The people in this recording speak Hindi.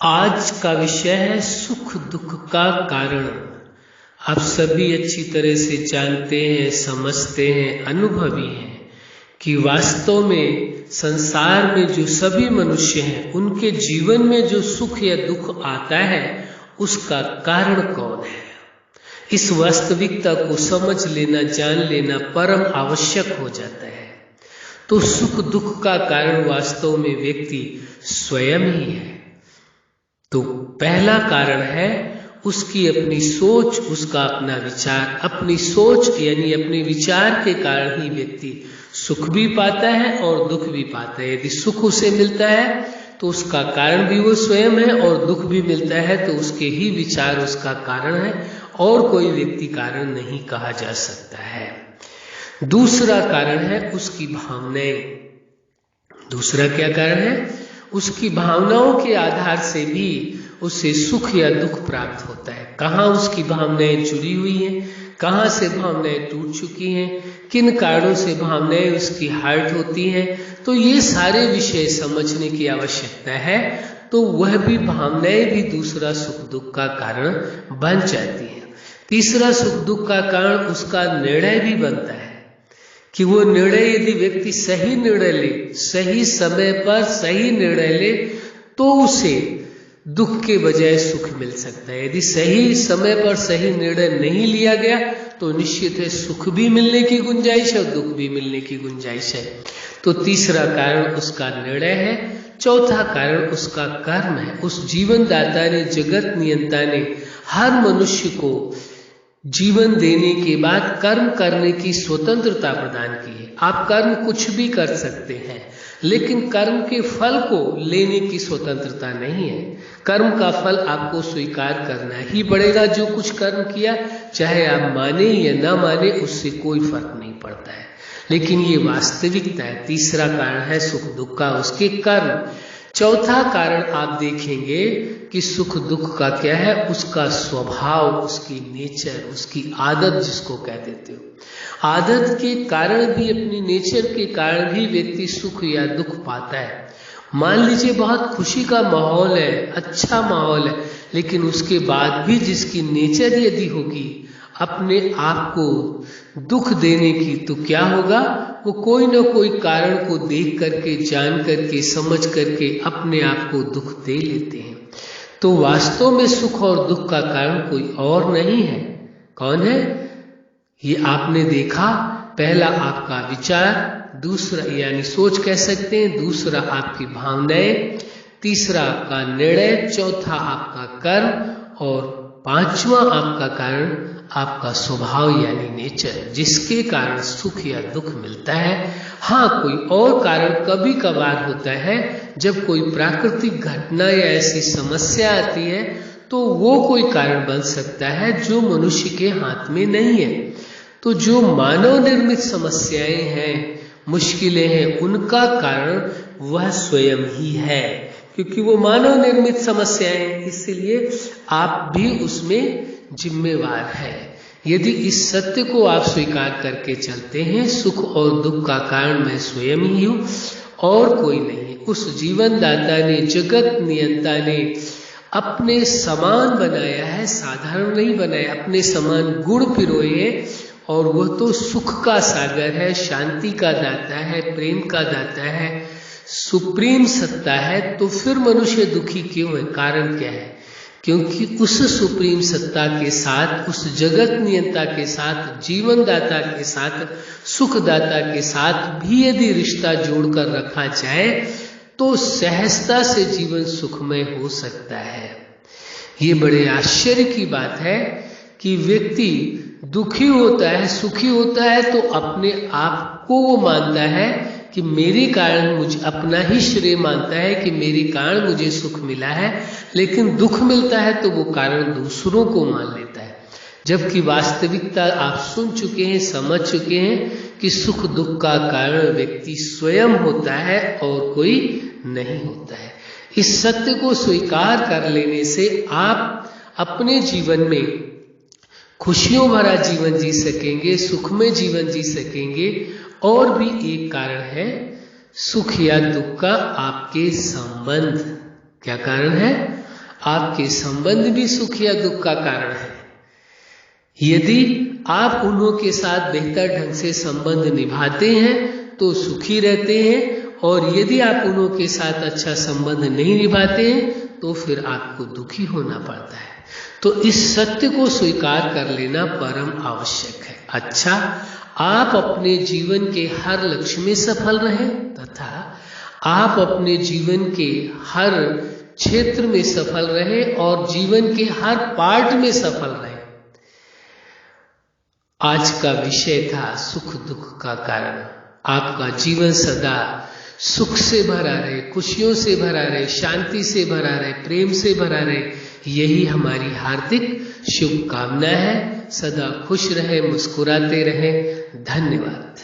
आज का विषय है सुख दुख का कारण। आप सभी अच्छी तरह से जानते हैं, समझते हैं, अनुभवी हैं कि वास्तव में संसार में जो सभी मनुष्य हैं उनके जीवन में जो सुख या दुख आता है उसका कारण कौन है। इस वास्तविकता को समझ लेना, जान लेना परम आवश्यक हो जाता है। तो सुख दुख का कारण वास्तव में व्यक्ति स्वयं ही है। तो पहला कारण है उसकी अपनी सोच, उसका अपना विचार। अपनी सोच यानी अपने विचार के कारण ही व्यक्ति सुख भी पाता है और दुख भी पाता है। यदि सुख उसे मिलता है तो उसका कारण भी वो स्वयं है, और दुख भी मिलता है तो उसके ही विचार उसका कारण है, और कोई व्यक्ति कारण नहीं कहा जा सकता है। दूसरा कारण है उसकी भावनाएं। दूसरा क्या कारण है? उसकी भावनाओं के आधार से भी उसे सुख या दुख प्राप्त होता है। कहाँ उसकी भावनाएं जुड़ी हुई हैं, कहाँ से भावनाएं टूट चुकी हैं, किन कारणों से भावनाएं उसकी हर्ट होती हैं, तो ये सारे विषय समझने की आवश्यकता है। तो वह भी भावनाएं भी दूसरा सुख दुख का कारण बन जाती हैं। तीसरा सुख दुख का कारण उसका निर्णय भी बनता है कि वो निर्णय यदि व्यक्ति सही निर्णय ले, सही समय पर सही निर्णय ले, तो उसे दुख के बजाय सुख मिल सकता है। यदि सही समय पर सही निर्णय नहीं लिया गया तो निश्चित है सुख भी मिलने की गुंजाइश है और दुख भी मिलने की गुंजाइश है। तो तीसरा कारण उसका निर्णय है। चौथा कारण उसका कर्म है। उस जीवन दाता ने, जगत नियंता ने हर मनुष्य को जीवन देने के बाद कर्म करने की स्वतंत्रता प्रदान की है। आप कर्म कुछ भी कर सकते हैं, लेकिन कर्म के फल को लेने की स्वतंत्रता नहीं है। कर्म का फल आपको स्वीकार करना ही पड़ेगा। जो कुछ कर्म किया, चाहे आप माने या ना माने, उससे कोई फर्क नहीं पड़ता है, लेकिन ये वास्तविकता है। तीसरा कारण है सुख दुख का उसके कर्म। चौथा कारण आप देखेंगे कि सुख दुख का क्या है, उसका स्वभाव, उसकी नेचर, उसकी आदत जिसको कह देते हो। आदत के कारण भी, अपनी नेचर के कारण भी व्यक्ति सुख या दुख पाता है। मान लीजिए बहुत खुशी का माहौल है, अच्छा माहौल है, लेकिन उसके बाद भी जिसकी नेचर यदि होगी अपने आप को दुख देने की, तो क्या होगा, वो कोई ना कोई कारण को देख करके, जान करके, समझ करके अपने आप को दुख दे लेते हैं। तो वास्तव में सुख और दुख का कारण कोई और नहीं है। कौन है? ये आपने देखा, पहला आपका विचार, दूसरा यानी सोच कह सकते हैं, दूसरा आपकी भावनाएं, तीसरा आपका निर्णय, चौथा आपका कर्म, और पांचवा आपका कारण आपका स्वभाव यानी नेचर, जिसके कारण सुख या दुख मिलता है। हाँ, कोई और कारण कभी कभार होता है, जब कोई प्राकृतिक घटना या ऐसी समस्या आती है तो वो कोई कारण बन सकता है जो मनुष्य के हाथ में नहीं है। तो जो मानव निर्मित समस्याएं हैं, मुश्किलें हैं, उनका कारण वह स्वयं ही है, क्योंकि वो मानव निर्मित समस्याएं हैं, इसलिए आप भी उसमें जिम्मेवार है। यदि इस सत्य को आप स्वीकार करके चलते हैं, सुख और दुख का कारण मैं स्वयं ही हूँ और कोई नहीं है। उस जीवन दाता ने, जगत नियंता ने अपने समान बनाया है, साधारण नहीं बनाया, अपने समान गुण पिरोए, और वह तो सुख का सागर है, शांति का दाता है, प्रेम का दाता है, सुप्रीम सत्ता है। तो फिर मनुष्य दुखी क्यों है? कारण क्या है? क्योंकि उस सुप्रीम सत्ता के साथ, उस जगत नियंता के साथ, जीवन दाता के साथ, सुख दाता के साथ भी यदि रिश्ता जोड़कर रखा जाए तो सहजता से जीवन सुखमय हो सकता है। ये बड़े आश्चर्य की बात है कि व्यक्ति दुखी होता है, सुखी होता है तो अपने आप को वो मानता है कि मेरे कारण, मुझे अपना ही श्रेय मानता है कि मेरे कारण मुझे सुख मिला है, लेकिन दुख मिलता है तो वो कारण दूसरों को मान लेता है। जबकि वास्तविकता आप सुन चुके हैं, समझ चुके हैं कि सुख दुख का कारण व्यक्ति स्वयं होता है और कोई नहीं होता है। इस सत्य को स्वीकार कर लेने से आप अपने जीवन में खुशियों भरा जीवन जी सकेंगे, सुखमय जीवन जी सकेंगे। और भी एक कारण है सुख या दुख का, आपके संबंध। क्या कारण है? आपके संबंध भी सुख या दुख का कारण है। यदि आप उन्हों के साथ बेहतर ढंग से संबंध निभाते हैं तो सुखी रहते हैं, और यदि आप उन्हों के साथ अच्छा संबंध नहीं निभाते हैं तो फिर आपको दुखी होना पड़ता है। तो इस सत्य को स्वीकार कर लेना परम आवश्यक है। अच्छा, आप अपने जीवन के हर लक्ष्य में सफल रहें तथा आप अपने जीवन के हर क्षेत्र में सफल रहें और जीवन के हर पार्ट में सफल रहें। आज का विषय था सुख दुख का कारण। आपका जीवन सदा सुख से भरा रहे, खुशियों से भरा रहे, शांति से भरा रहे, प्रेम से भरा रहे, यही हमारी हार्दिक शुभकामना है। सदा खुश रहे, मुस्कुराते रहे। धन्यवाद।